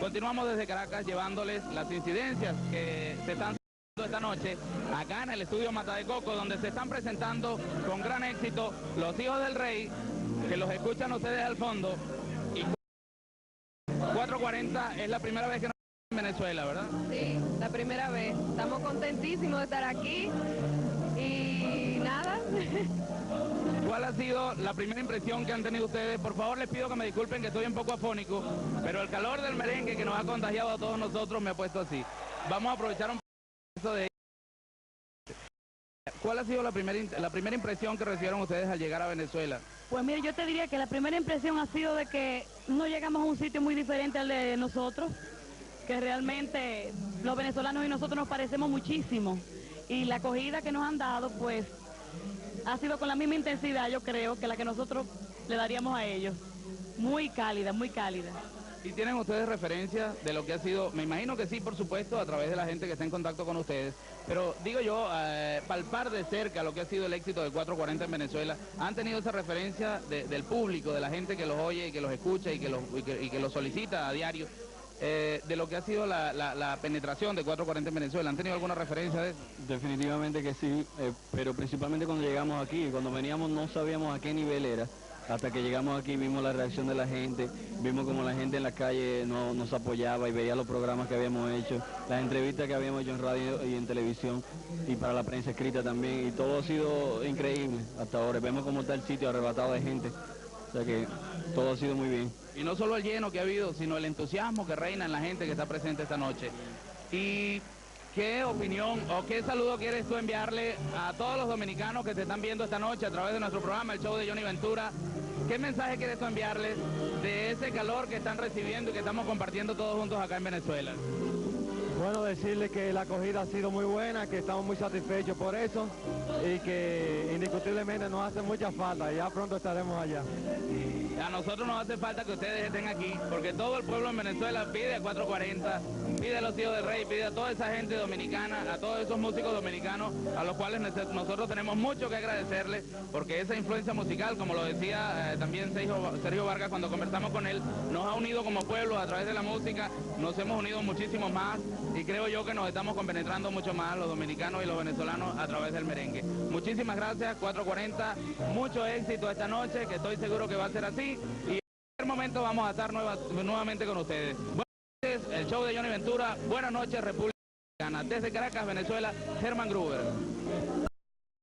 Continuamos desde Caracas llevándoles las incidencias que se están haciendo esta noche acá en el estudio Mata de Coco, donde se están presentando con gran éxito Los Hijos del Rey, que los escuchan ustedes al fondo, y 440 es la primera vez que nos en Venezuela, ¿verdad? Sí, la primera vez. Estamos contentísimos de estar aquí y nada. ¿Cuál ha sido la primera impresión que han tenido ustedes? Por favor, les pido que me disculpen que estoy un poco afónico, pero el calor del merengue que nos ha contagiado a todos nosotros me ha puesto así. Vamos a aprovechar un poco de... ¿Cuál ha sido la primera impresión que recibieron ustedes al llegar a Venezuela? Pues mire, yo te diría que la primera impresión ha sido de que no llegamos a un sitio muy diferente al de nosotros, que realmente los venezolanos y nosotros nos parecemos muchísimo, y la acogida que nos han dado pues ha sido con la misma intensidad, yo creo, que la que nosotros le daríamos a ellos. Muy cálida, muy cálida. ¿Y tienen ustedes referencia de lo que ha sido? Me imagino que sí, por supuesto, a través de la gente que está en contacto con ustedes, pero digo yo, palpar de cerca lo que ha sido el éxito de 440 en Venezuela. ¿Han tenido esa referencia del público, de la gente que los oye y que los escucha y que los solicita a diario, de lo que ha sido la penetración de 440 en Venezuela? ¿Han tenido alguna referencia de eso? Definitivamente que sí, pero principalmente cuando llegamos aquí, cuando veníamos no sabíamos a qué nivel era. Hasta que llegamos aquí vimos la reacción de la gente, vimos como la gente en la calle nos apoyaba y veía los programas que habíamos hecho, las entrevistas que habíamos hecho en radio y en televisión y para la prensa escrita también, y todo ha sido increíble hasta ahora. Vemos cómo está el sitio arrebatado de gente, o sea que todo ha sido muy bien. Y no solo el lleno que ha habido, sino el entusiasmo que reina en la gente que está presente esta noche. ¿Y qué opinión o qué saludo quieres tú enviarle a todos los dominicanos que te están viendo esta noche a través de nuestro programa, el show de Johnny Ventura? ¿Qué mensaje quieres tú enviarles de ese calor que están recibiendo y que estamos compartiendo todos juntos acá en Venezuela? Bueno, decirle que la acogida ha sido muy buena, que estamos muy satisfechos por eso y que indiscutiblemente nos hace mucha falta, ya pronto estaremos allá. A nosotros nos hace falta que ustedes estén aquí, porque todo el pueblo en Venezuela pide a 440, pide a Los Hijos del Rey, pide a toda esa gente dominicana, a todos esos músicos dominicanos, a los cuales nosotros tenemos mucho que agradecerles, porque esa influencia musical, como lo decía también Sergio Vargas cuando conversamos con él, nos ha unido como pueblo a través de la música, nos hemos unido muchísimo más, y creo yo que nos estamos compenetrando mucho más los dominicanos y los venezolanos a través del merengue. Muchísimas gracias, 440, mucho éxito esta noche, que estoy seguro que va a ser así, y en cualquier momento vamos a estar nuevamente con ustedes. Buenas noches, el show de Johnny Ventura, buenas noches República Dominicana. Desde Caracas, Venezuela, Germán Gruber.